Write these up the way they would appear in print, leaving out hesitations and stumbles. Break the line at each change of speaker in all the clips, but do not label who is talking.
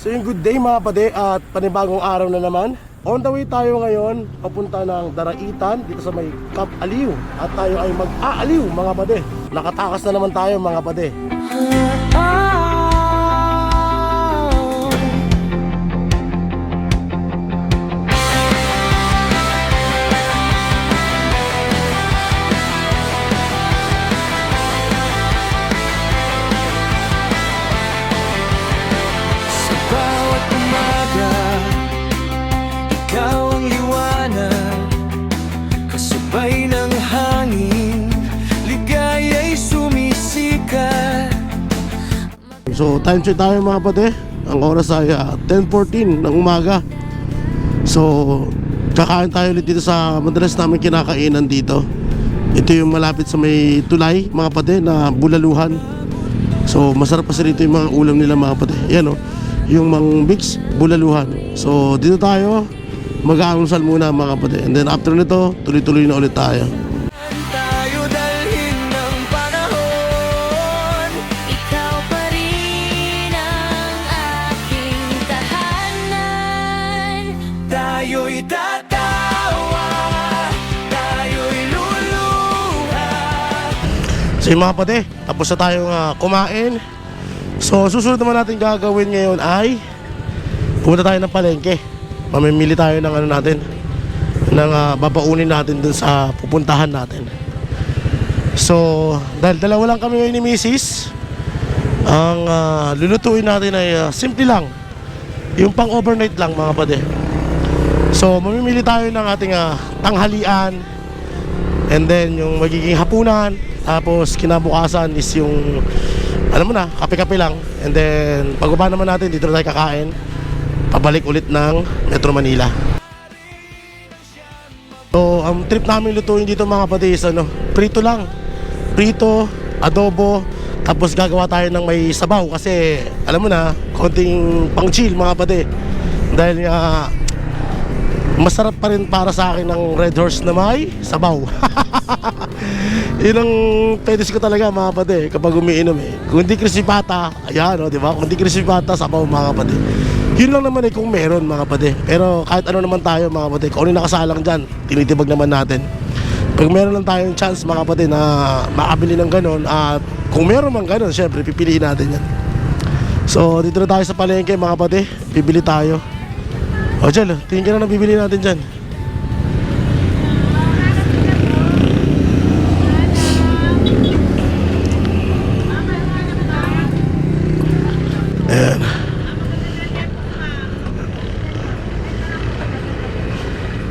So yung good day mga pade at panibagong araw na naman. On the way tayo ngayon papunta ng Daraitan dito sa may Camp Aliw. At tayo ay mag-aaliw mga pade. Nakatakas na naman tayo mga pade. So time check tayo mga pade. Ang oras ay 10:14 ng umaga. So kakain tayo ulit dito sa madalas namin kinakainan dito. Ito yung malapit sa may tulay mga pade na bulaluhan. So masarap pa rito yung mga ulam nila mga pade. Yan o, yung mang mix bulaluhan. So dito tayo mag-aalmusal muna mga pade. And then after nito tuloy-tuloy na ulit tayo. So yung mga pade, tapos na tayong kumain. So susunod naman natin gagawin ngayon ay pumunta tayo ng palengke. Mamimili tayo ng ano natin, ng babaunin natin dun sa pupuntahan natin. So dahil dalawa lang kami ngayon ni Mrs., ang lulutuin natin ay simple lang, yung pang overnight lang mga pade. So mamimili tayo ng ating tanghalian, and then yung magiging hapunan. Tapos kinabukasan is yung alam mo na, kape-kape lang. And then pagbaba naman natin, dito na tayo kakain. Pabalik ulit ng Metro Manila. So ang trip namin lutuin dito mga pati is prito lang. Prito, adobo. Tapos gagawa tayo ng may sabaw. Kasi alam mo na, konting pang chill mga pati. Dahil masarap pa rin para sa akin ng Red Horse na may sabaw. Yun ang pedis ko talaga mga pade kapag umiinom eh. Kung hindi crispy pata, ayan o, diba? Kung hindi crispy pata, sabaw mga pade. Yun lang naman eh kung meron mga pade. Pero kahit ano naman tayo mga pade, kung ano yung nakasalang dyan, tinitibag naman natin. Pag meron lang tayong chance mga pade na makabili ng ganon, at kung meron man ganon, syempre pipiliin natin yan. So dito na tayo sa palengke mga pade, bibili tayo. O dyan, tingin ka na bibili natin dyan. Ayan.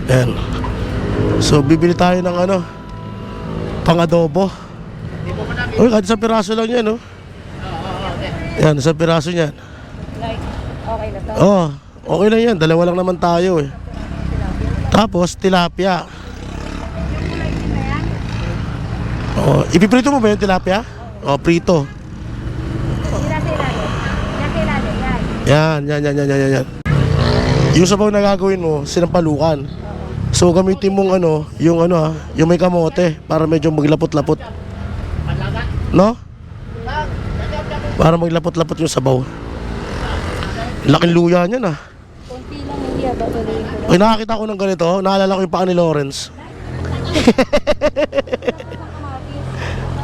Ayan. So bibili tayo ng pang adobo. Uy, kahit isang piraso lang yan, no? Ayan, isang piraso niyan.
Okay na to?
Oo. Okay lang yan, dalawa lang naman tayo eh. Tapos tilapia. Oh, ipiprito mo ba yung tilapia? Oh, prito. Yan. Yung sabaw na gagawin mo, sinampalukan. So gamitin mong yung may kamote para medyo maglapot-lapot. No? Para maglapot-lapot yung sabaw. Laking luya niyan ah.
Konti lang, hindi babaliin ko lang.
Ay, nakakita ko ng ganito, naalala ko yung paa ni Lawrence.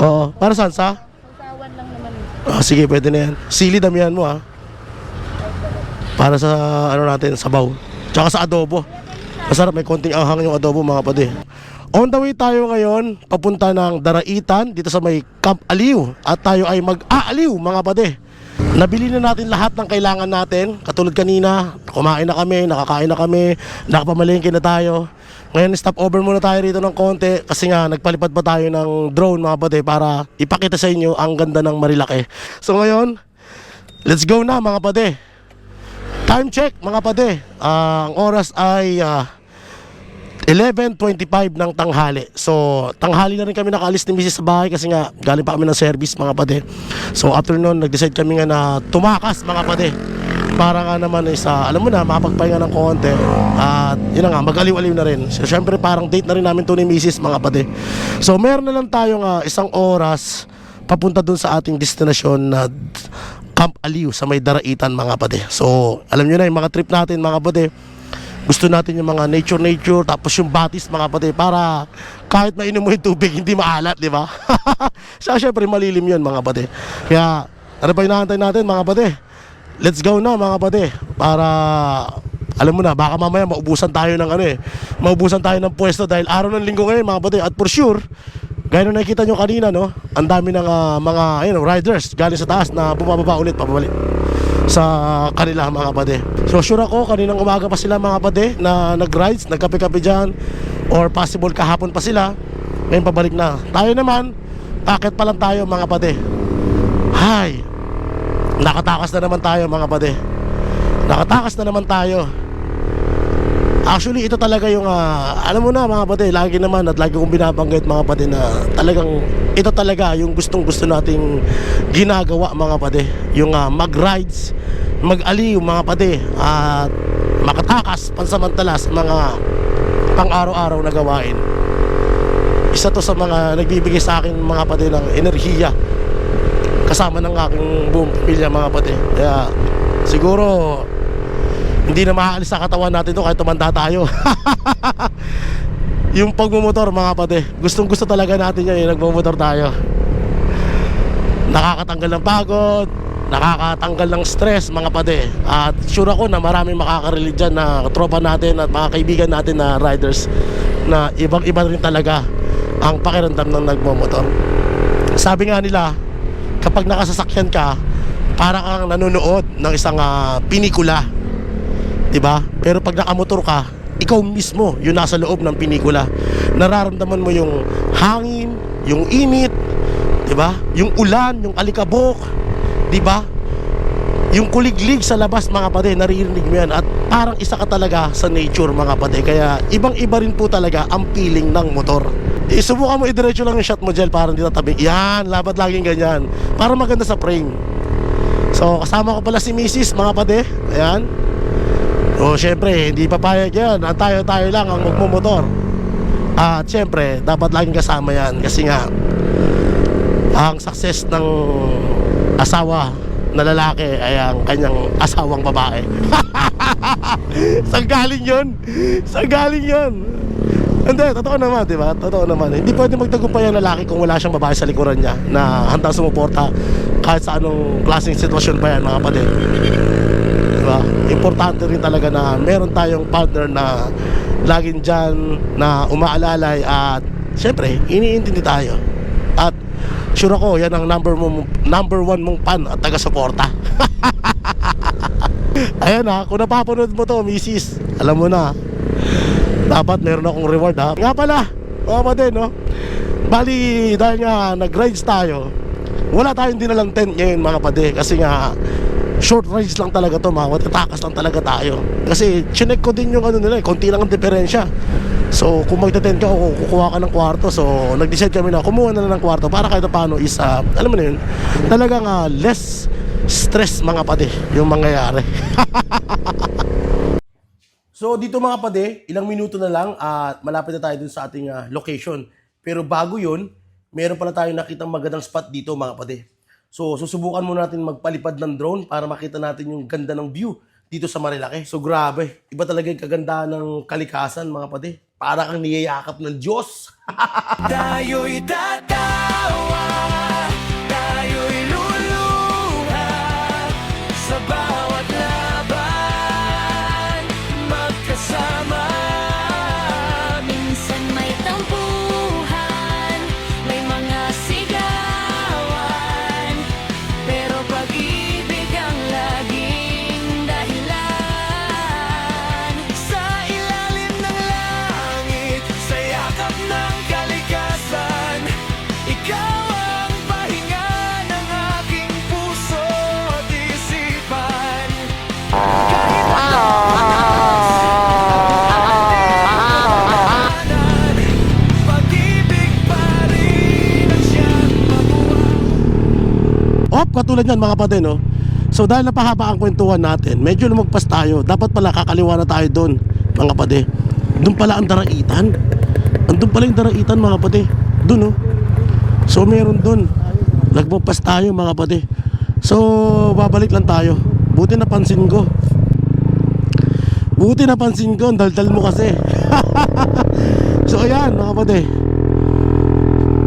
Oo, para saan sa?
Sausawan lang naman.
Sige, pwede na yan. Sili damihan mo ah. Para sa natin, sabaw. Tsaka sa adobo. Masarap, may konting anghang yung adobo mga pade. On the way tayo ngayon, papunta ng Daraitan dito sa may Camp Aliw. At tayo ay mag-aaliw mga pade. Nabili na natin lahat ng kailangan natin. Katulad kanina, kumain na kami, nakakain na kami, nakapamalengke na tayo. Ngayon stop over muna tayo rito ng konti kasi nga nagpalipad pa tayo ng drone mga pade para ipakita sa inyo ang ganda ng Marilake. So ngayon, let's go na mga pade. Time check mga pade. Ang oras ay 11:25 ng tanghali. So tanghali na rin kami nakaalis ni Mrs. sa bahay kasi nga galing pa kami ng service mga pade. So after noon nag-decide kami nga na tumakas mga pade para nga naman alam mo na, makapagpahinga ng konti. At yun na nga, mag-aliw-aliw na rin. So syempre parang date na rin namin to ni Mrs. mga pade. So meron na lang tayong isang oras papunta dun sa ating destinasyon na Camp Aliw sa may Daraitan mga pade. So alam nyo na yung mga trip natin mga pade. Gusto natin yung mga nature, tapos yung batis mga pade, para kahit mainom mo yung tubig hindi maalat, di ba? Saka syempre malilim yun mga pade. Kaya ano ba inaantay natin mga pade? Let's go na mga pade, para alam mo na, baka mamaya maubusan tayo ng maubusan tayo ng pwesto dahil araw ng linggo ngayon mga pade. At for sure, gaya na nakikita nyo kanina, no, ang dami ng mga riders galing sa taas na bumababa ulit, pabalik sa kanila mga pade. So sure ako kaninang umaga pa sila mga pade na nag-rides, nagkape-kape dyan, or possible kahapon pa sila, ngayon pabalik na. Tayo naman, akit pa lang tayo mga pade. Hay, nakatakas na naman tayo mga pade. Nakatakas na naman tayo. Actually ito talaga yung alam mo na mga pade, lagi naman at lagi kong binabanggit mga pade na talagang ito talaga yung gustong gusto nating ginagawa mga pade. Yung mag-rides, mag-aliw mga pade, at makatakas pansamantala sa mga pang-araw-araw na gawain. Isa to sa mga nagbibigay sa akin mga pade ng enerhiya, kasama ng aking buong pamilya mga pade. Kaya siguro hindi na maaalis sa katawan natin to kahit tumanda tayo. Yung pagmumotor mga pade, gustong gusto talaga natin yan, yung nagmumotor tayo. Nakakatanggal ng pagod, nakakatanggal ng stress mga pade. At sure ako na maraming makakarelate dyan na tropa natin at mga kaibigan natin na riders, na ibang iba rin talaga ang pakiramdam ng nagmumotor. Sabi nga nila, kapag nakasasakyan ka, para kang nanonood ng isang pinikula, diba? Pero pag nakamotor ka, ikaw mismo yung nasa loob ng pinikula. Nararamdaman mo yung hangin, yung init, diba? Yung ulan, yung alikabok, diba? Yung kuliglig sa labas mga pade, naririnig mo yan. At parang isa ka talaga sa nature mga pade. Kaya ibang iba rin po talaga ang feeling ng motor. Subukan mo idiretso lang yung shot mo gel, para hindi tatabi. Yan, labat laging ganyan, para maganda sa frame. So kasama ko pala si Mrs. mga pade. Ayan. O syempre, hindi papayag yan. Tayo lang ang magmumotor. At syempre, dapat laging kasama yan. Kasi nga, ang success ng asawa na lalaki ay ang kanyang asawang babae. Saan galing yun? Saan galing yun? Hindi, totoo naman, di ba? Totoo naman. Hindi pwede magtagumpay ang lalaki kung wala siyang babae sa likuran niya na handang sumuporta kahit sa anong klaseng sitwasyon pa yan mga pade. Diba? Importante rin talaga na meron tayong partner na laging dyan, na umaalalay, at syempre iniintindi tayo. At sure ako yan ang number one mong fan at taga-suporta. Ayan kung napapanood mo to Mrs., alam mo na, dapat meron akong reward nga pala mga pade, no? Bali dahil nga nag-rides tayo, wala tayong dinalang tent ngayon mga pade. Kasi nga short rides lang talaga to mga pade, takas lang talaga tayo. Kasi chinek ko din yung nila, konti lang ang diferensya. So kung magte-tent ka o kukuha ka ng kwarto, so nag-decide kami na kumuha na lang ng kwarto para kahit paano is alam mo na yun, talagang less stress mga pade yung mangyayari. So dito mga pade, ilang minuto na lang at malapit na tayo dun sa ating location. Pero bago yun, meron pala tayong nakitang magandang spot dito mga pade. So susubukan muna natin magpalipad ng drone para makita natin yung ganda ng view dito sa Marilake. So grabe, iba talaga yung kagandahan ng kalikasan mga pade. Para kang niyayakap ng Diyos.
Tayo'y tatawa, tayo'y luluha, sa bawat laban, magkasama.
Minsan may tampuhan, may mga sigawan, pero pag-ibig ang laging dahilan.
Sa ilalim ng langit, sa yakap ng kalikasan, ikaw ang pahinga ng aking puso at isipan. Kahit anong pagkakas, pag-ibig pa rin ang siyang mabuhay.
Katulad yan mga pade, no? So dahil napahaba ang kwentuhan natin, medyo lumagpas tayo. Dapat pala kakaliwa na tayo doon mga pade. Doon pala ang Daraitan. Andun pala yung Daraitan mga pade. Doon, no? So meron doon. Nagpagpas tayo mga pade. So, babalik lang tayo. Buti napansin ko. Ang daldal mo kasi. So, ayan mga kapatid.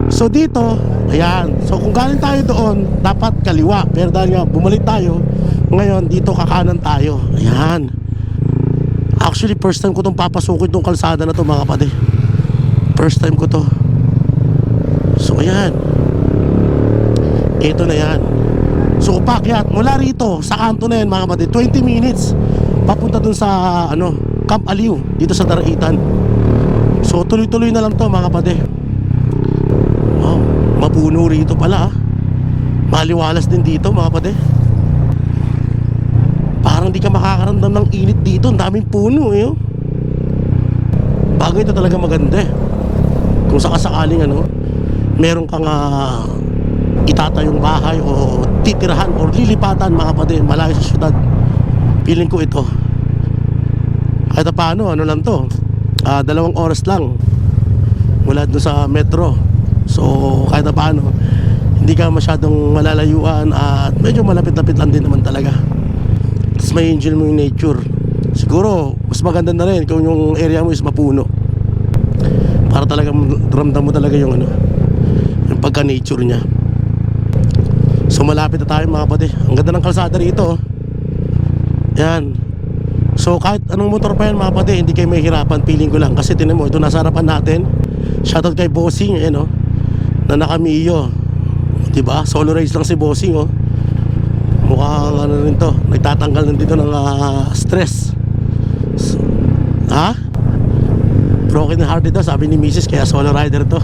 So, dito, ayan. So, kung galing tayo doon, dapat kaliwa. Pero dahil nga, bumalik tayo, ngayon, dito kakanan tayo. Ayan. Actually, first time ko itong papasukin itong kalsada na to mga kapatid. First time ko to. So, ayan. Ito na yan. So, pakyat mula rito sa kanto na yan mga kapatid, 20 minutes papunta dun sa Camp Aliw dito sa Daraitan. So, tuloy-tuloy na lang to mga kapatid. Wow, mapuno rito pala. Maliwalas din dito mga kapatid. Parang di ka makakaramdam ng init dito. Ang daming puno eh. Bagay ito talaga maganda eh. Kung sakasakaling meron kang itatayong bahay o titirahan o lilipatan mga kapatid malayo sa syudad, feeling ko ito kahit paano lang to, 2 oras lang mula doon sa metro. So kahit paano hindi ka masyadong malalayuan at medyo malapit-lapit lang din naman talaga. Tapos may enjoy mo yung nature. Siguro mas maganda na rin kung yung area mo is mapuno para talagang ramdam mo talaga yung yung pagka-nature niya. So malapit na tayo mga kapatid. Ang ganda ng kalsada rito. Yan. So kahit anong motor pa yan mga kapatid, hindi kayo mahihirapan, feeling ko lang. Kasi tinan mo, ito nasa harapan natin. Shoutout kay Bossing na nakamiyo. Diba? Solo race lang si Bossing mukhang rin to, nagtatanggal na dito ng stress. So, broken hearted daw sabi ni Mrs. Kaya solo rider to.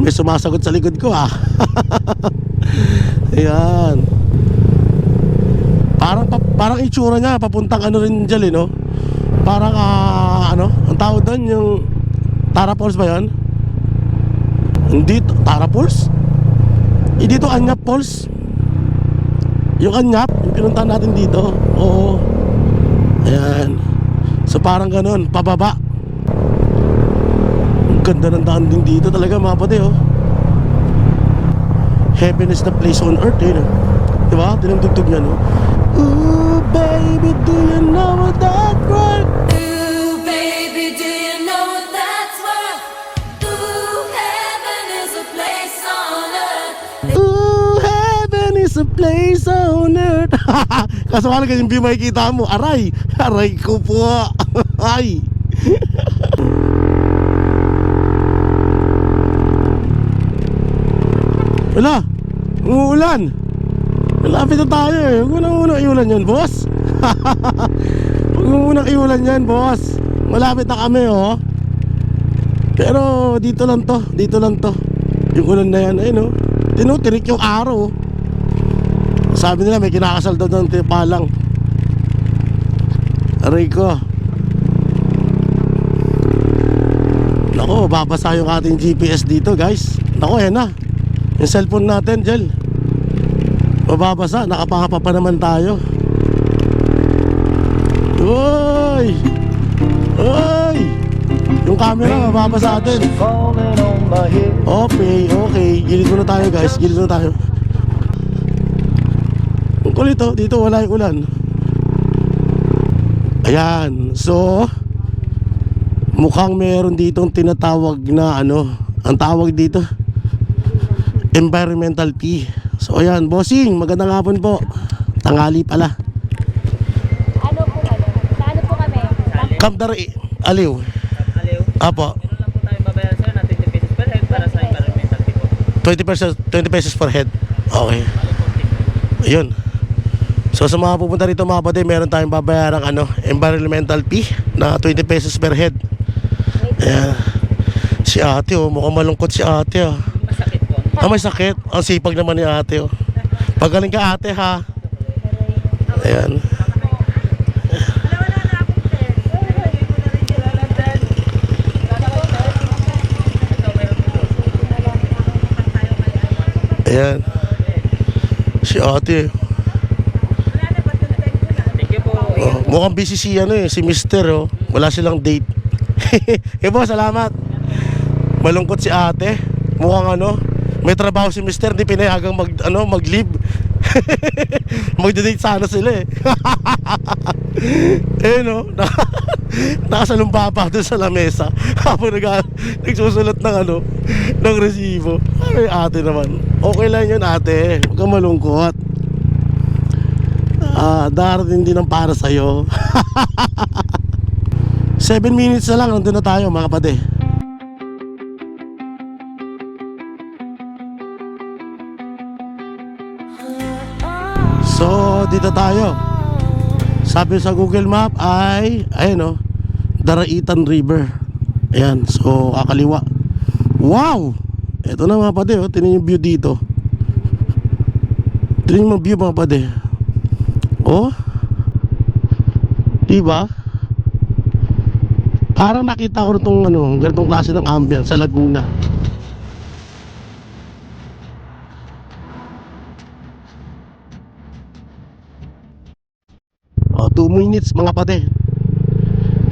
May sumasagot sa likod ko Ayan. Parang itsura niya papuntang rin dyan parang ang tawag doon yung Tara Falls ba yun? Hindi Tara Falls? Hindi to Anyap Falls. Yung Anyap, yung pinuntahan natin dito. Oo. Ayan. So parang ganun, pababa. Ganda ng daan din dito talaga mga kapatid Heaven is the place on earth diba? Tinugtog niya Ooh baby, do you know what that right?
Ooh, baby, do you know what that's worth? Ooh, heaven is a place on earth.
Ooh, heaven is a place on earth. Kaso wala ganyan view makikita mo. Aray ko po. Ay. Wala, umuulan. Malapit na tayo Huwag mo na muna iulan yan, boss. Huwag mo muna iulan yan, boss. Malapit na kami, Pero dito lang to. Yung ulan na yan, tinik yung araw. Sabi nila may kinakasal daw ng palang. Aray ko. Nako, babasa yung ating GPS dito, guys. Nako, yan na. Yung cellphone natin, Jel, mababasa, nakapangapa pa naman tayo. Uy! Yung camera, mababasa atin. Okay. Gilid muna tayo guys, Ang kulit dito wala yung ulan. Ayan, so mukhang meron ditong tinatawag na ang tawag dito environmental fee. So ayan, bossing, magandang hapon po. Tanghali pala.
Ano po kami?
Camp Aliw. Apo.
Meron lang po tayong babayaran sa'yo na 20 pesos per head para sa environmental fee po.
20 pesos per head. Okay. Ayun. So sa mga pupunta rito mga kapatid, meron tayong babayarang environmental fee na 20 pesos per head. Ayan. Si ate mukhang malungkot si ate
Masakit po.
May sakit. Ang sipag naman ni ate Pagaling ka ate ha. Ayan. Ayan. Si ate
Thank you po.
mukhang busy si si mister Wala silang date. Boss, salamat. Malungkot si ate. Mukhang may trabaho si mister, di pinayagang mag-leave. Magde-date sana sila eh. Eh no, nakasalumba pa doon sa lamesa habang nagsusulat ng resibo. Ay ate naman, okay lang yun ate, huwag kang malungkot. Darating din ang para sa'yo. 7 minutes na lang, nandun na tayo mga kapatid. So, dito tayo. Sabi sa Google Map ay, ayun Daraitan River. Ayan, so kakaliwa. Wow! Ito na mga pade, tingnan yung view dito. Tingnan yung view mga pade. Oh, diba? Parang nakita ko itong ganitong klase ng ambience sa Laguna. Oh, 2 minutes mga pate.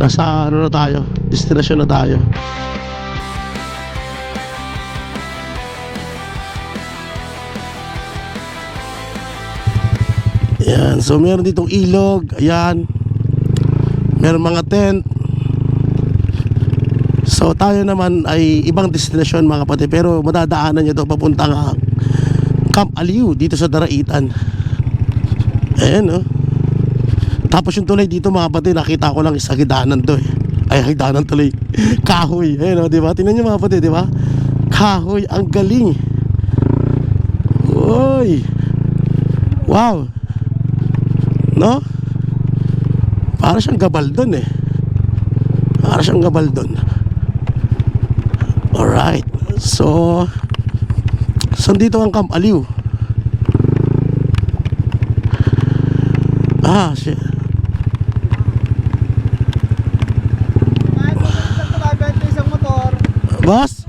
Nasa na tayo, destination na tayo. Ayan, so meron ditong ilog. Ayan, meron mga tent. So tayo naman ay ibang destination mga kapatid, pero madadaanan nyo ito papuntang Camp Aliw dito sa Daraitan. Ayan Tapos yung tulay dito mga kapatid, nakita ko lang isa hidanan to Ay hidanan tuloy. Kahoy. Ayan diba? Tingnan nyo mga kapatid, diba? Kahoy, ang galing. Uy, wow. No? Para siyang Gabaldon Para siyang Gabaldon. Alright. So dito ang Camp Aliw. Shit.
Isang motor.
Boss?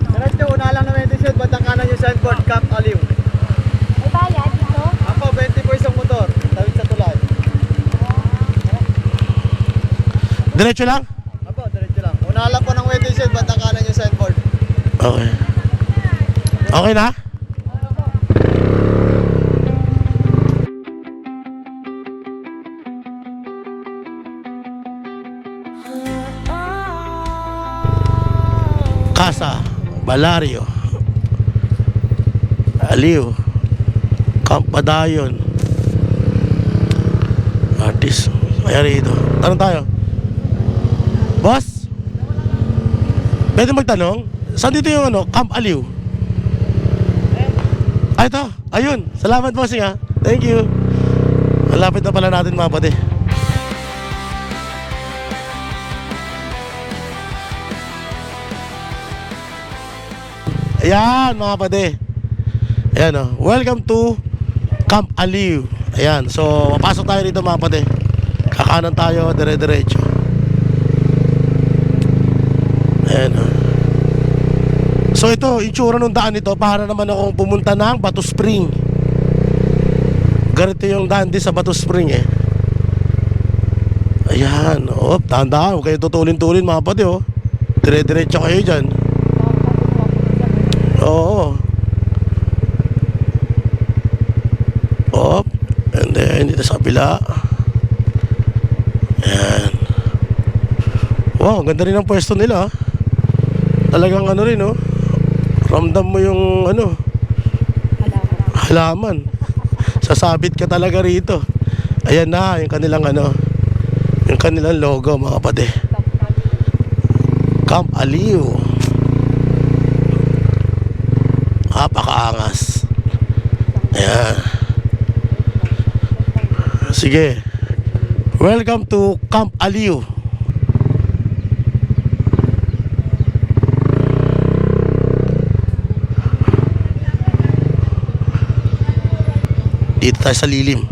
Diretso, una lang na 27, batang kanan yung signboard, Camp Aliw.
May bayad dito?
Apo, 20 po isang motor, tawid sa tulay.
Diretso lang?
Apo, diretso lang. Una lang po ng 27, batang kanan yung signboard.
Okay. Okay na? Casa, Balario, Aliw, Camp Padayon, Artist. Kaya rito. Tanong tayo. Boss? Pwede magtanong? Saan dito yung Camp Aliw? Ay ito, ayun. Salamat bossing Thank you. Malapit na pala natin mga pati. Ayan mga pade. Ayan welcome to Camp Aliw. Ayan, so papasok tayo dito mga pade. Kakanan tayo, dire-diretso. Ayan So ito, itsura ng daan nito, para naman akong pumunta ng Bato Spring. Ganito yung daan din sa Bato Spring Ayan, dahan-dahan, huwag kayo tutulin-tulin mga pade Dire-diretso kayo dyan. Oo. And then dito sa kabila. Ayan. Wow, ang ganda rin ang pwesto nila Talagang rin ramdam mo yung halaman. Sasabit ka talaga rito. Ayan na, yung kanilang yung kanilang logo mga kapatid. Camp Aliw. Napakaangas. Ayan. Sige. Welcome to Camp Aliw. Dito tayo sa lilim.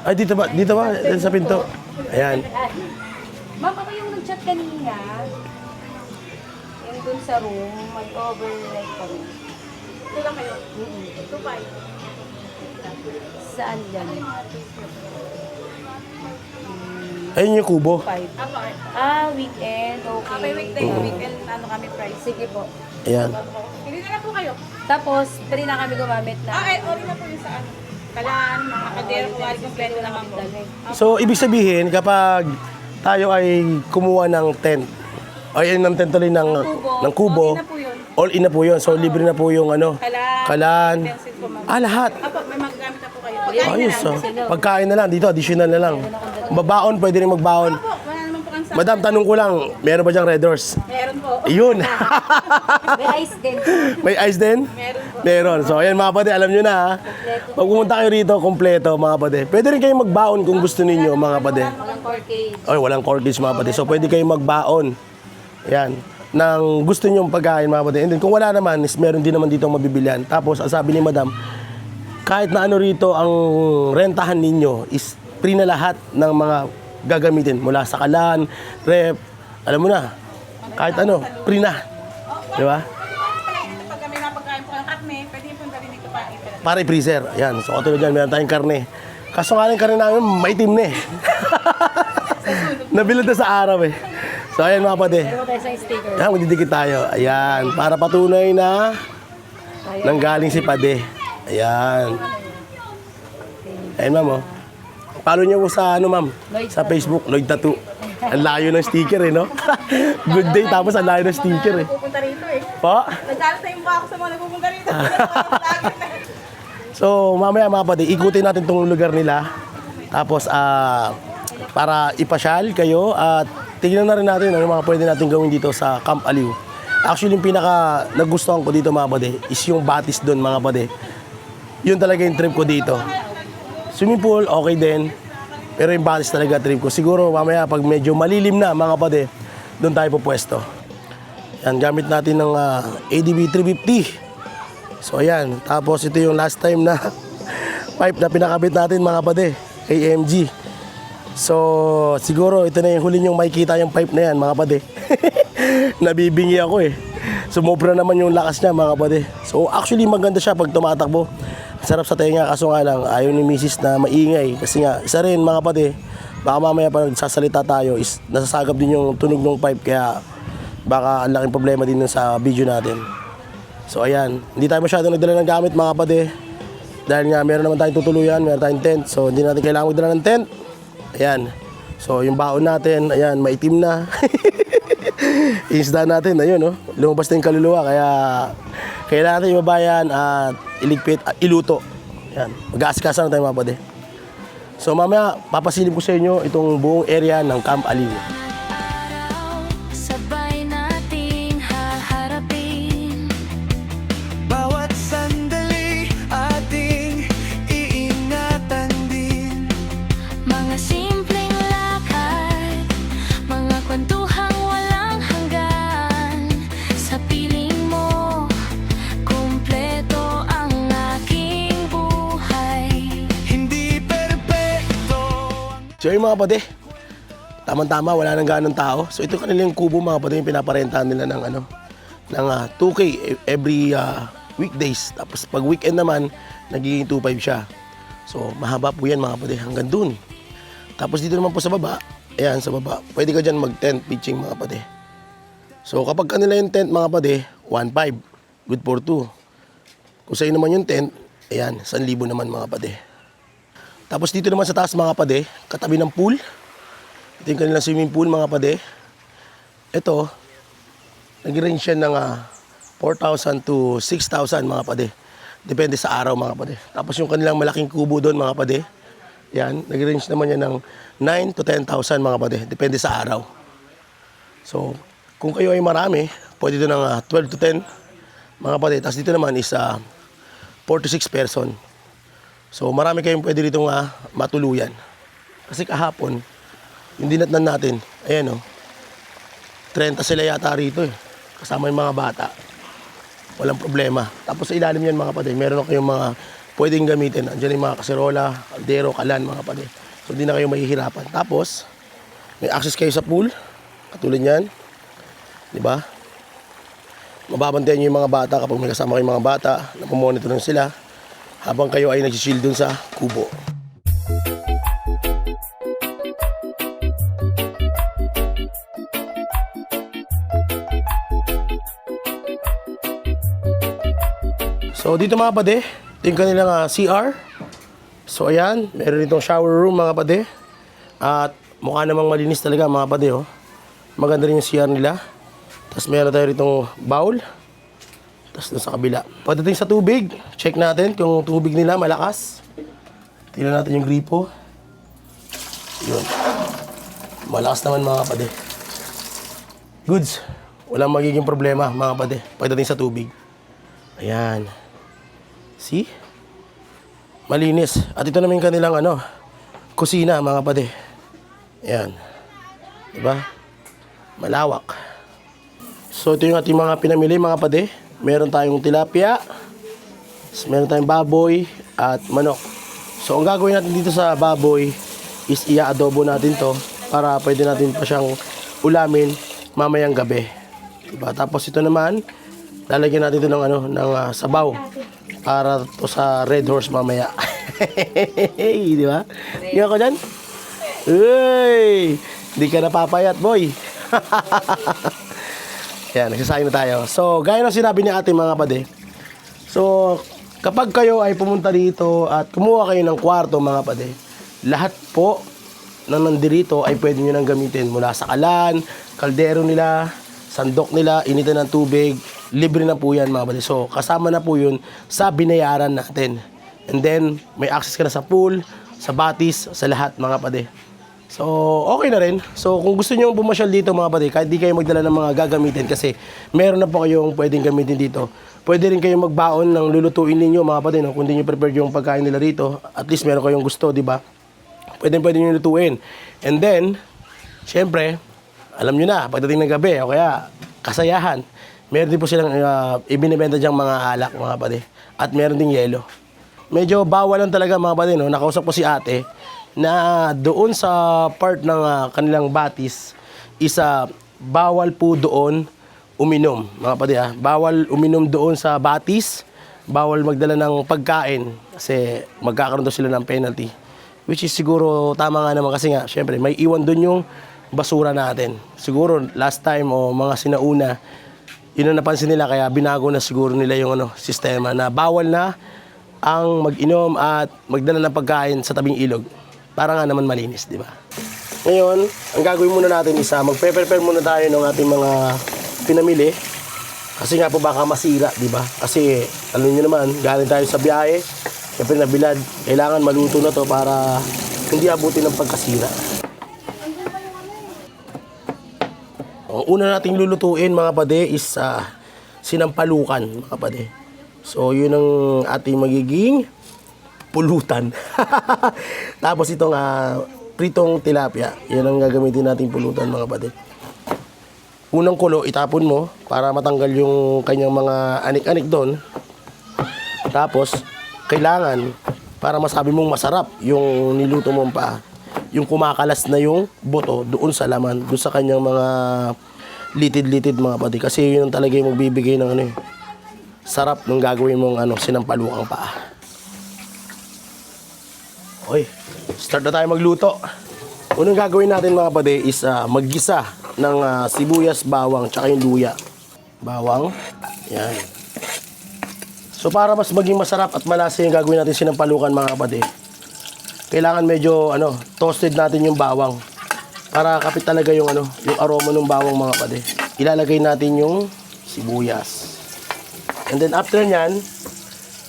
Ay, dito ba? Dito ba? Dito sa pinto. Ayan.
Ma'am, ako yung nag-chat kanina. Yung dun sa room, mag-overnight kami. Ito lang kayo? Ito ba? Saan yan?
Ayun yung kubo.
5. Weekend. Okay.
May weekday, weekend, ano kami price.
Sige po.
Ayan.
Pili na lang po kayo.
Tapos, pwede na kami gumamit na.
Ori na po yung sa ano. Kalan, mga kadero, kuwari kompleto naman po.
So, ibig sabihin, kapag tayo ay kumuha ng tent, ay ng tent tuloy ng kubo,
Okay na po yun.
all in na po yun. So, libre na po yung ano, kalan.
Utensils po, ma'am.
Lahat.
Apo, may magagamit na po kayo.
Ayos, pagkain na lang. Dito, additional na lang. Babaon, pwede rin magbaon.
Apo, wala naman po kang sa...
Madam, tanong ko lang, meron ba diyang Red Doors?
Meron po.
Yun.
May ice din.
May ice din?
Meron po.
Meron. So, ayan mga pade, alam nyo na ha. Pag pumunta kayo rito, kompleto mga pade. Pwede rin kayong magbaon kung gusto ninyo mga pade.
Walang corkage.
Ay, walang corkage mga pade. So, pwede kayong magbaon. Ayan. Nang gusto nyong pagkain mga pade. And then, kung wala naman, is meron din naman dito mabibilian. Tapos, ang sabi ni madam, kahit na ano rito ang rentahan ninyo is free na lahat ng mga gagamitin. Mula sa kalan, rep, alam mo na. Kahit ano, free na. Di ba?
Pag kami napagkain po kayong karne, pwede po dalhin dito pa.
Para i-freezer. Ayan. So, katulad dyan, meron tayong karne. Kaso nga lang karne namin, maitim na eh. Nabilad na sa araw eh. So, ayan mga pade.
Meron tayo sa sticker.
Ayan, magdidikit tayo. Ayan. Para patunay na nanggaling si pade. Ayan. Ayan, ma'am, oh. Follow niyo po sa, ano, ma'am? Sa Facebook, Lloyd Tattoo. Ang layo ng sticker, eh, no? Good day, tapos ang layo ng sticker, eh.
Pupunta rito eh.
Po?
Nagdalas na yung ba ako sa mga nagpupunta rito.
So, mamaya mga pade, ikutin natin tong lugar nila. Tapos, para ipasyal kayo at tignan na rin natin ano mga pwede natin gawin dito sa Camp Aliw. Actually, yung pinaka nagustuhan ko dito mga pade is yung batis doon mga pade. Yun talaga yung trip ko dito. Swimming pool, okay din. Pero yung batis talaga trip ko. Siguro mamaya pag medyo malilim na mga pade, doon tayo pupwesto. Yan, gamit natin ng ADB 350. So ayan, tapos ito yung last time na pipe na pinakabit natin mga pade, AMG. So siguro ito na yung huli nyong makikita yung pipe na yan mga pade. Nabibingi ako eh. Sumobra naman yung lakas niya mga pade. So actually maganda siya pag tumatakbo. Sarap sa tenga, kaso nga lang ayaw ni Mrs. na maingay. Kasi nga, isa rin mga pade, baka mamaya pa nagsasalita tayo is nasasagap din yung tunog ng pipe. Kaya baka ang laking problema din sa video natin. So ayan, hindi tayo masyadong nagdala ng gamit mga pade. Dahil nga meron naman tayong tutuluyan, meron tayong tent. So hindi natin kailangan magdala ng tent. Ayan. So yung baon natin, ayan, maitim na. Isda natin, ayun, no? Lumabas na yung kaluluwa. Kaya kailangan natin ibabayan at iligpit at iluto. Ayan. Mag-aasikasa na tayo mga pade. So mamaya, papasilip ko sa inyo itong buong area ng Camp Aliw.
Araw, sabay nating haharapin.
Bawat sandali ating iingatan din.
Mga simpleng lakad, mga kwentuhang walang hanggan. Sa piling mo, kumpleto ang aking buhay.
Hindi perpekto.
So yung mga pade, tama-tama, wala nang ganong tao. So ito kanilang kubo mga pade, yung pinaparentahan nila ng ano, ng 2K every weekdays. Tapos pag weekend naman, nagiging 2.5 siya. So mahaba po yan mga pade, hanggang dun. Tapos dito naman po sa baba, ayan sa baba, pwede ka dyan mag-tent pitching mga pade. So kapag kanila yung tent mga pade, 1.5, good for 2. Kung sa'yo naman yung tent, ayan, 1,000 naman mga pade. Tapos dito naman sa taas mga pade, katabi ng pool. Ito yung kanilang swimming pool mga pade. Ito, nag-range siya ng 4,000 to 6,000 mga pade. Depende sa araw mga pade. Tapos yung kanilang malaking kubo doon mga pade, yan, nag-range naman yan ng 9 to 10,000 mga pade. Depende sa araw. So, kung kayo ay marami, pwede doon ng 12 to 10 mga pade. Tapos dito naman is 4 to 6 person. So marami kayong pwede dito matuluyan. Kasi kahapon, yung dinatnan natin, ayan o, 30 sila yata rito eh. Kasama yung mga bata. Walang problema. Tapos sa ilalim yan mga pade, meron na kayong mga pwedeng gamitin. Andiyan yung mga kaserola, kaldero, kalan mga pade. So hindi na kayo mahihirapan. Tapos, may access kayo sa pool. Katulad yan. Diba? Mababantayan nyo yung mga bata kapag may kasama kayong mga bata. Napamonitor na sila. Habang kayo ay nagsishield dun sa kubo. So dito mga pade, ito yung kanilang CR. So ayan, meron ditong shower room mga pade. At mukha namang malinis talaga mga pade oh. Maganda rin yung CR nila. Tapos meron tayo ditong bowl. Tapos doon sa kabila. Pagdating sa tubig, check natin kung tubig nila malakas. Tingnan natin yung gripo. Yun. Malakas naman mga kapade. Goods. Walang magiging problema mga kapade pagdating sa tubig. Ayan. See? Malinis. At ito naman yung kanilang kusina mga kapade. Ayan. Diba? Malawak. So ito yung ating mga pinamili mga kapade. Meron tayong tilapia. Meron tayong baboy at manok. So ang gagawin natin dito sa baboy is i-adobo natin to para pwede natin pa siyang ulamin mamayang gabi. Diba? Tapos ito naman, lalagyan natin ito ng sabaw para to sa Red Horse mamaya. Di ba? Yung ako dyan? Uy! Di ka napapayat, boy. Yan, nagsasayin na tayo. So, gaya ng sinabi ni ate mga pade. So, kapag kayo ay pumunta dito at kumuha kayo ng kwarto mga pade, lahat po na nandirito ay pwede nyo nang gamitin mula sa kalan, kaldero nila, sandok nila, initan ng tubig, libre na po yan mga pade. So, kasama na po yun sa binayaran natin. And then, may access ka na sa pool, sa batis, sa lahat mga pade. So, okay na rin. So, kung gusto nyo pumasyal dito mga pade, kahit di kayo magdala ng mga gagamitin kasi meron na po kayong pwedeng gamitin dito. Pwede rin kayong magbaon ng lulutuin ninyo mga pade, no? Kung di nyo prepare yung pagkain nila rito, at least meron kayong gusto, di ba? Pwede nyo lutuin. And then, syempre, alam nyo na, pagdating ng gabi, o kaya kasayahan, meron din po silang ibinibenta dyang mga alak mga pade. At meron ding yelo. Medyo bawal lang talaga mga pade, no? Nakausap ko si ate na doon sa part ng kanilang batis isa bawal po doon uminom mga pade bawal uminom doon sa batis, bawal magdala ng pagkain kasi magkakaroon daw sila ng penalty, which is siguro tama nga naman kasi nga syempre may iwan doon yung basura natin. Siguro last time o mga sinauna yun ang napansin nila kaya binago na siguro nila yung sistema na bawal na ang mag-inom at magdala ng pagkain sa tabing ilog. Para nga naman malinis, di ba? Ngayon, ang gagawin muna natin isa, magpe-prepare muna tayo ng ating mga pinamili. Kasi nga po baka masira, di ba? Kasi, alam niyo naman, galing tayo sa biyahe. Siyempre nabilad, kailangan maluto na to para hindi abutin ng pagkasira. Ang una nating lulutuin, mga pade, is sinampalukan, mga pade. So, yun ang ating magiging pulutan. Tapos itong pritong tilapia. Yan ang gagamitin natin pulutan mga pade. Unang kulo, itapon mo para matanggal yung kanyang mga anik-anik doon. Tapos, kailangan para masabi mong masarap yung niluto mong paa. Yung kumakalas na yung boto doon sa laman, doon sa kanyang mga litid-litid mga pade. Kasi yun talaga yung magbibigay ng sarap ng gagawin mong sinampalukang paa. Okay, start na tayo magluto. Unang gagawin natin mga pade is maggisa ng sibuyas, bawang, tsaka yung luya. Bawang, yan. So para mas maging masarap at malasa yung gagawin natin sinampalukan mga pade, kailangan medyo toasted natin yung bawang. Para kapit talaga yung yung aroma ng bawang mga pade. Ilalagay natin yung sibuyas. And then after nyan,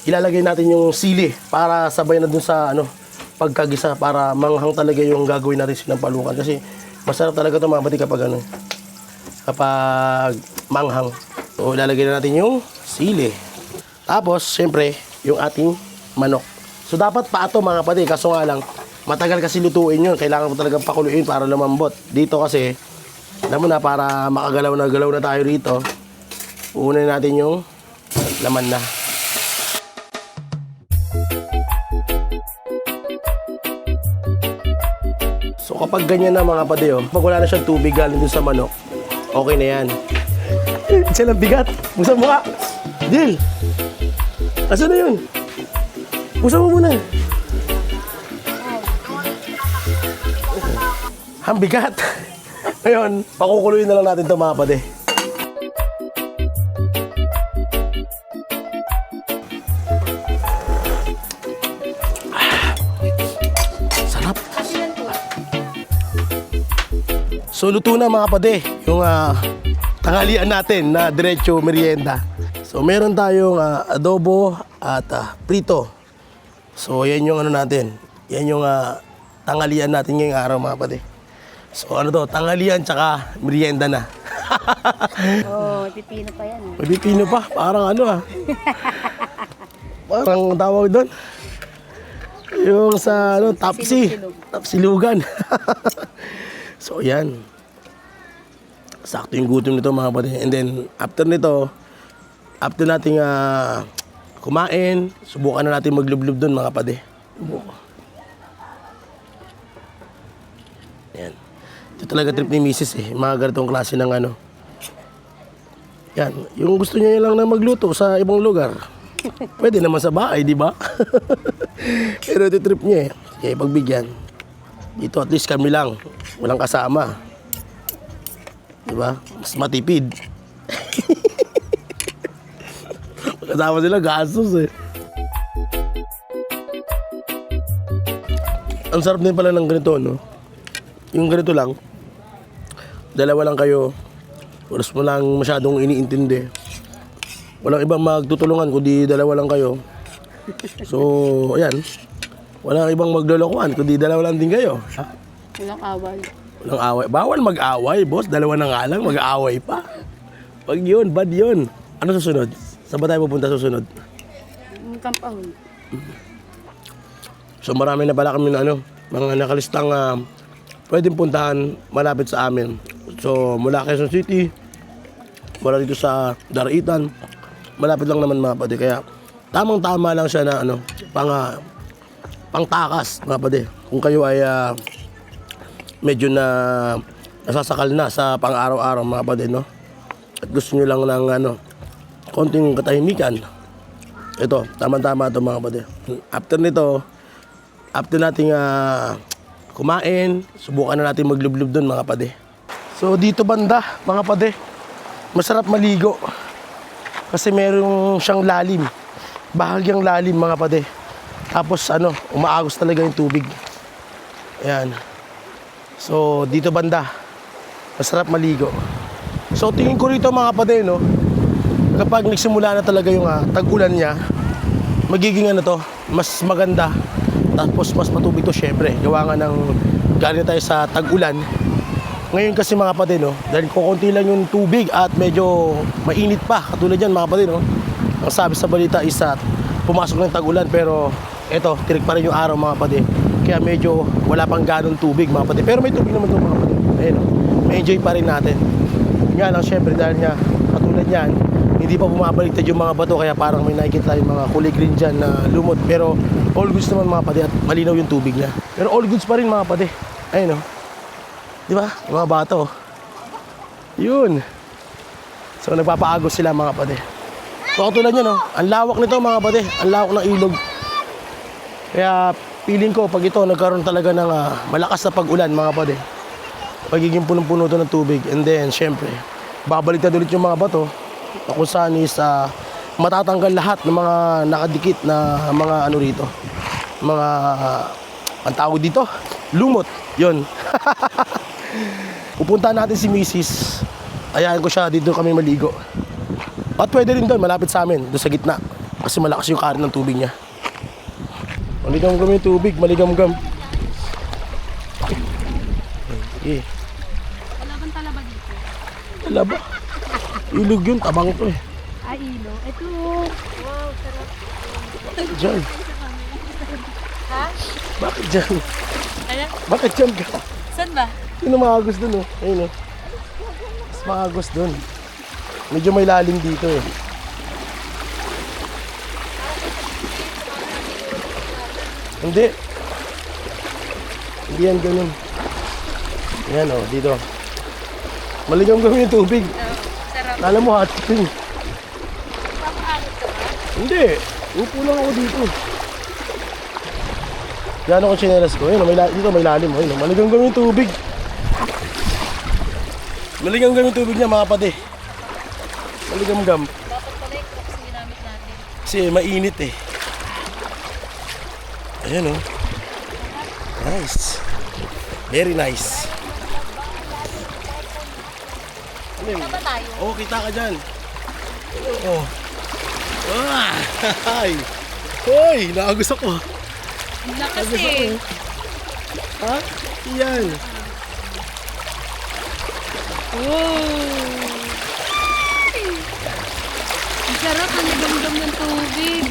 ilalagay natin yung sili para sabay na dun sa pagkagisa para manghang talaga yung gagawin natin sinampalukan kasi masarap talaga ito mga pati kapag manghang. So ilalagay na natin yung sili. Tapos syempre yung ating manok. So dapat pa ito mga pati kaso nga lang matagal kasi lutuin yun. Kailangan mo talagang pakuluin para lumambot. Dito kasi alam mo na para makagalaw na galaw na tayo rito. Uunin natin yung laman na. So kapag ganyan na mga pade, pag wala na siyang tubig galing dun sa manok, okay na yan. Siya lang bigat. Busan mo ka. Jill. Asan na yun? Busan mo muna. Ang bigat. Ngayon, pakukuluin na lang natin ito mga pade. So luto na mga pade, yung tanghalian natin na diretso merienda. So meron tayong adobo at prito. So yan yung ano natin, yan yung tanghalian natin ngayong araw mga pade. So ano to, tanghalian tsaka merienda na.
Oh, may pipino pa yan.
May pipino pa, parang ano parang tawag doon. Yung sa ano, tapsilugan. So yan. Sakto yung gutom nito mga kapatid. And then after nito, after nating kumain, subukan na natin maglublob doon mga kapatid. Yan. Ito talaga trip ni Mrs. Mga ganitong klase ng ano. Yan. Yung gusto niya lang na magluto sa ibang lugar. Pwede naman sa bahay, di ba? Pero ito trip niya Kaya pagbigyan. Dito at least kami lang. Walang kasama. Di ba? Mas matipid. Kasama sila, gastos Ang sarap din pala ng ganito, no? Yung ganito lang. Dalawa lang kayo. Walas mo lang masyadong iniintindi. Walang ibang magtutulungan kundi dalawa lang kayo. So, ayan. Walang ibang maglolokohan kundi dalawa lang din kayo.
Walang away.
Walang away. Bawal mag-away, boss. Dalawa na nga lang, mag-aaway pa. Pag yun, bad yun. Ano susunod? Saan ba tayo pupunta susunod?
Kampahon.
So, marami na pala kami na ano, mga nakalistang pwedeng puntahan malapit sa amin. So, mula Quezon City, mula dito sa Daraitan, malapit lang naman mga pade. Kaya, tamang-tama lang siya na ano, pangtakas mga pade. Kung kayo ay medyo na nasasakal na sa pang-araw-araw mga pade, no? At gusto nyo lang ng ano, konting katahimikan. Ito, tama-tama ito mga pade. After nito, after nating kumain, subukan na natin maglublob doon mga pade. So dito banda mga pade, masarap maligo. Kasi meron siyang lalim. Bahagyang lalim mga pade. Tapos ano, umaagos talaga yung tubig. Ayan. So dito banda, masarap maligo. So tingin ko rito mga pade, no, kapag nagsimula na talaga yung tag-ulan niya, magiging ano to, mas maganda. Tapos mas matubig to syempre. Gawa nga ng galing tayo sa tag-ulan. Ngayon kasi mga kapatid, no, dahil kukunti lang yung tubig at medyo mainit pa. Katulad yan mga kapatid, no. Ang sabi sa balita is pumasok ng tag-ulan pero eto, tirik pa rin yung araw mga kapatid. Kaya medyo wala pang ganong tubig mga kapatid. Pero may tubig naman ito mga kapatid. Ayun, no, may enjoy pa rin natin. Nga lang syempre dahil nga katulad yan, hindi pa bumabaliktad yung mga bato kaya parang may nakikita tayong mga kulay green dyan na lumot. Pero all goods naman mga kapatid at malinaw yung tubig niya. Pero all goods pa rin mga kapatid. Ayun, no. Di ba? Yung mga bato. Yun. So nagpapaagos sila mga kapatid. So katulad nyo, no, ang lawak nito mga kapatid. Ang lawak ng ilog. Kaya feeling ko pag ito nagkaroon talaga ng malakas na pag-ulan mga kapatid, magiging punong-puno ito ng tubig. And then syempre babaliktad ulit yung mga bato na kung saan is matatanggal lahat ng mga nakadikit na mga ano rito. Mga ang tawag dito, lumot. Yun. Pupunta natin si Mrs. Ayahan ko siya, dito kami maligo. At pwede rin doon, malapit sa amin, doon sa gitna. Kasi malakas yung karin ng tubig niya. Maligam-gam yung tubig, maligam-gam. Okay.
Wala bang talaba dito?
Talaba? Ilog yun, tabang to
Ilo. Ito. Wow, sarap.
Bakit dyan?
Ha?
Bakit dyan?
Ano?
Bakit dyan ka?
Saan ba?
Yun ang maagos dun Ayun Mas maagos dun. Medyo may lalim dito Hindi. Hindi yan ganun. Yan dito. Maligam kami yung tubig.
Sarap.
Alam mo hot spring.
Papaanit ka ba?
Hindi. Upo lang ako dito. Yan ako chinelas ko. Ayun, dito may lalim. Ayun, maligam kami yung tubig. Maligam-gam yung tubig niya mga kapatid. Maligam-gam.
Dapat pala yung crocs na ginamit natin.
Kasi mainit Ayan Nice. Very nice. natin.
Saan tayo?
Oo, kita ka dyan. Oo. Ah! Ay! Hoy! Nakagusto ko.
Lakas
Nakagusto ko.
eh.
Ha? Yan.
Oh. Ang sarap, ang damdam ng tubig.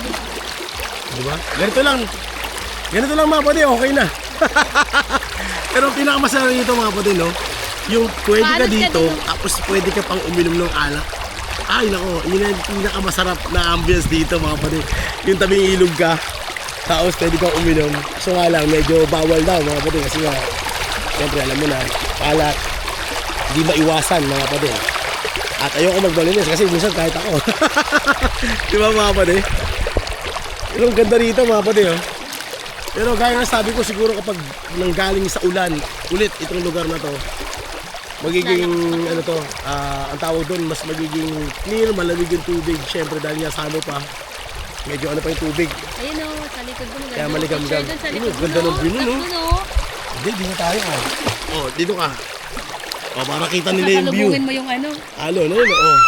Diba? Ganito lang mga pati, okay na. Pero ang pinakamasarap dito mga pati, no? Yung pwede ka
Paalat ka
dito,
dito.
tapos pwede ka pang uminom ng alak. Ay nako, yun ang pinakamasarap na ambience dito mga pati. Yung tabing ilog ka, tapos pwede kang uminom. So nga lang, medyo bawal daw mga pati kasi nga, siyempre alam mo na, alak, hindi maiwasan mga pati. At ayoko magbalinis kasi minsan kahit ako. Di ba mga pati? Yung ganda rito mga pati, oh. Pero gaya nga sabi ko, siguro kapag nanggaling sa ulan, ulit itong lugar na to, magiging, ano to, ang tawag doon, mas magiging clear, malamig yung tubig. Siyempre dahil nga sano pa, medyo ano pa yung tubig.
Ayun o, sa likod mo.
Kaya maligam-gam.
Picture dun sa
Ano,
likod mo,
ganda ng view, no?
Tapos mo,
Hindi, dito tayo, oh. Oh, dito ka. Oh, para kita nila yung view.
Kasalubungin mo yung ano.
Halo, no, no, oh.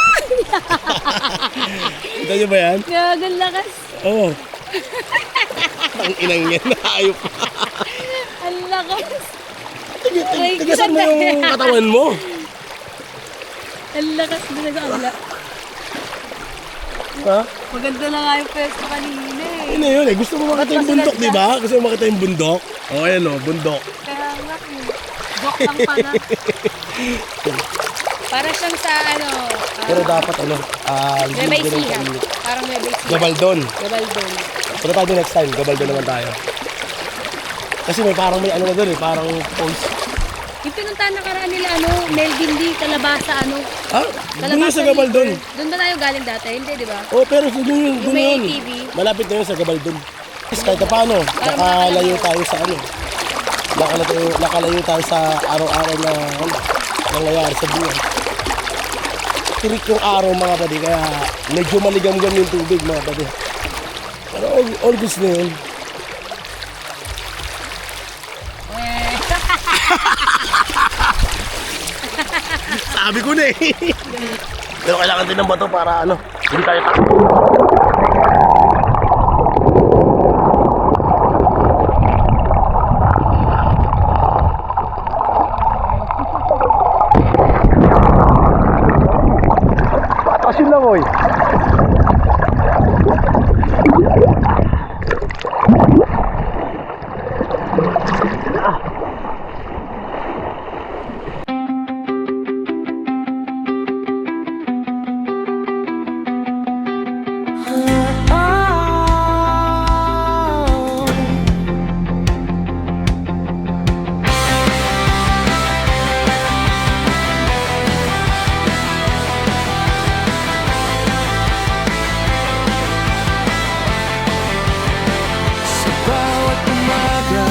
Kita nyo ba yan?
Gagan lakas.
Oo. Oh. Ang inang yan, naayop pa.
Ang lakas.
Tigasan mo yung katawan mo.
Ang lakas din nag-aala.
Ha?
Maganda na nga yung pwesto kanina eh.
Yun na yun eh. Gusto mo makita yung bundok, di ba? Gusto mo makita yung bundok? O, ayan o, bundok.
Kaya nga eh. Joke lang pala. Para siyang sa ano,
Pero dapat ano,
Nueva Ecija. Parang Nueva Ecija.
Gabaldon.
Gabaldon.
Pero tayo next time, Gabaldon naman tayo. Kasi may parang may ano na doon eh, parang post.
Yung pinuntahan nakaraan nila ano, Melvin D, Kalabasa ano.
Ha? Doon yun sa Gabaldon.
Doon ba tayo galing dati? Hindi, di ba?
Oh, pero doon yun, doon
May
yun.
ATV.
Malapit na yun sa Gabaldon. Kahit na paano, nakalayo tayo sa ano. Nakalayo tayo sa araw-araw na ano, nangyayari sa buhay. Tirik yung araw mga padi, kaya medyo maligam-gam yung tubig mga padi. Pero all goods na yun. Sabi ko na eh. Pero kailangan din ng bato para ano, hindi tayo takbo. Patas yun lang oy.
Sa bawat umaga,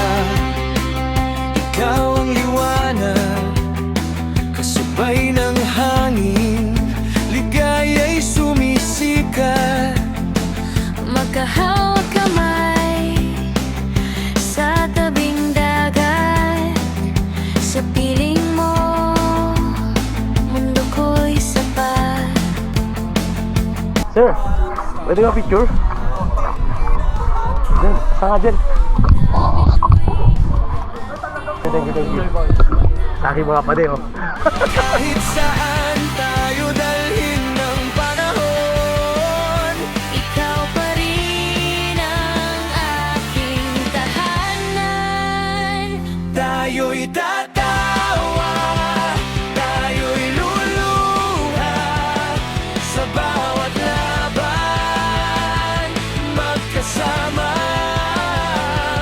ikaw ang liwanag, kasabay ng hangin, ligaya'y sumisikat.
Magkahawak kamay sa tabing dagat. Sa piling mo, mundo ko'y sapat.
Sir, pwede ka picture? Diyan, saka dyan. Thank you. Sa aking mga pade, oh.
Kahit saan tayo dalhin ng panahon,
Ikaw pa rin ang aking tahanan.
tayo'y tatawa, tayo'y luluha. Sa bawat laban, magkasama.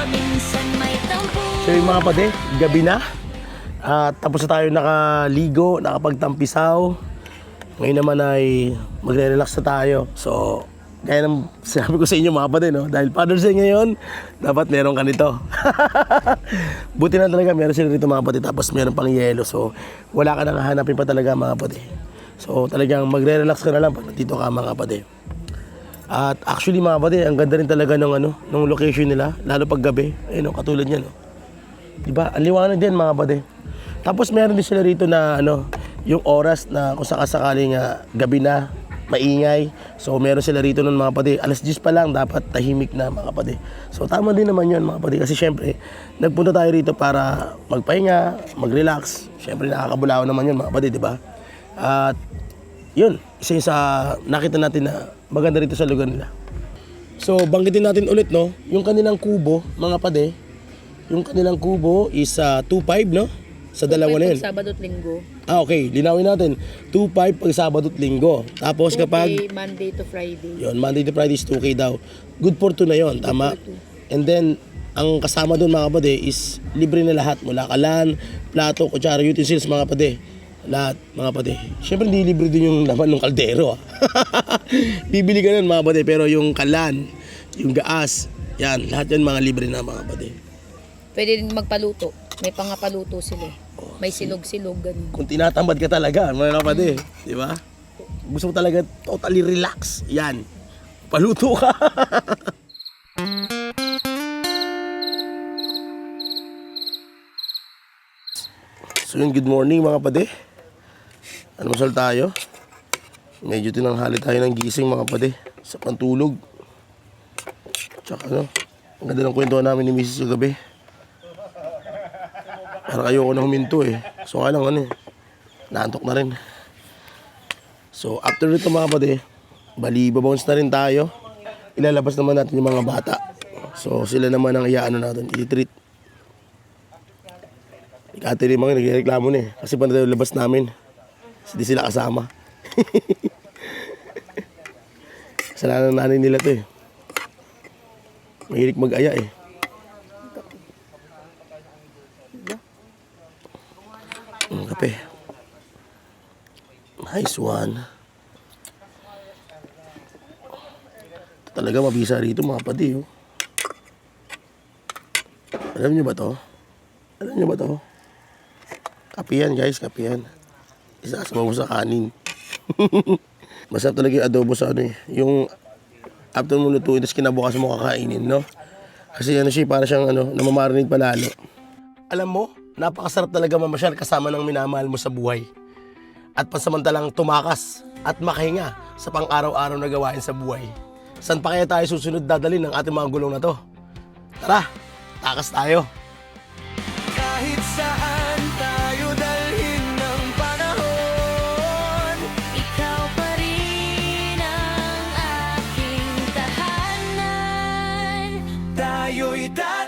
Minsan may tampo.
So yung mga pade, gabi na. At tapos na tayo nakaligo, nakapagtampisaw. Ngayon naman ay magre-relax na tayo. So, gaya ng sinabi ko sa inyo mga pade, no? Dahil Father's Day ngayon, dapat meron ka nito. Buti na talaga, meron sila rito mga pade. Tapos meron pang yelo. So, wala ka nang hahanapin pa talaga mga pade. So, talagang magre-relax ka na lang pag nandito ka mga pade. At actually mga pade, ang ganda rin talaga ng, ano, ng location nila. Lalo pag gabi. Ayun, no, katulad niya. No? Diba? Ang liwanag din mga pade. Tapos meron din sila rito na ano, yung oras na kung sakasakaling gabi na, maingay. So meron sila rito nun mga kapatid. Alas 10 pa lang dapat tahimik na mga kapatid. So tama din naman yun mga kapatid. Kasi syempre, nagpunta tayo rito para magpahinga, mag-relax. Syempre nakakabulawan naman yun mga kapatid, di ba? At yun, isa yung sa nakita natin na maganda rito sa lugar nila. So banggitin natin ulit no, yung kanilang kubo mga kapatid. Yung kanilang kubo is 2.5 no? Sa dalawa na yun.
Sabado at Linggo.
Okay, linawin natin. 2.5 pag Sabado at Linggo. Tapos kapag
Monday to Friday.
yun, Monday to Friday is 2K daw. Good for 2 na yun, tama? And then, ang kasama doon mga kapatid is libre na lahat. Mula kalan, plato, kutsara, utensils mga kapatid. Lahat mga kapatid. Siyempre hindi libre din yung laman ng kaldero. Bibili ka nun mga kapatid. Pero yung kalan, yung gaas, yan, lahat yan mga libre na mga kapatid.
Pwede din magpaluto. May pangapaluto sila. May silog-silog, ganun.
Kung tinatamad ka talaga, mga kapatid, di ba? Gusto mo talaga totally relax, yan. Paluto ka. So yun, good morning mga kapatid. Ano masal tayo? Medyo tinanghali tayo ng gising mga kapatid sa pantulog. Tsaka ano, ang ganda ng kwento namin ni Mrs. sa gabi. Parang ayoko na huminto eh. So nga lang ano eh, naantok na rin. So after nito mga kapatid, bali babounce na rin tayo. Ilalabas naman natin yung mga bata. So sila naman ang iaano natin, i-treat. Ikati rin mga nagreklamo na eh. Kasi pa na labas namin. Hindi sila kasama. Kasalanan ng nanay nila to eh. Mahilig mag-aya eh. Kape. Nice one. Ito talaga mabisa rito mga pati oh. Alam nyo ba to? Alam nyo ba to? Kape yan guys, kape yan. Isasama mo sa kanin. Masarap talaga yung adobo sa ano eh. Yung after mo lutuin, tapos kinabukasan mo kakainin, no? Kasi ano siya, para siyang ano, namamarinig palalo. Alam mo, napakasarap talaga mamasyal kasama ng minamahal mo sa buhay. At pansamantalang tumakas at makahinga sa pang-araw-araw na gawain sa buhay. Saan pa kaya tayo susunod dadalhin ng ating mga gulong na to? Tara, takas tayo.
Kahit saan tayo dalhin ng panahon,
Ikaw pa rin ang aking tahanan.
tayo'y darating.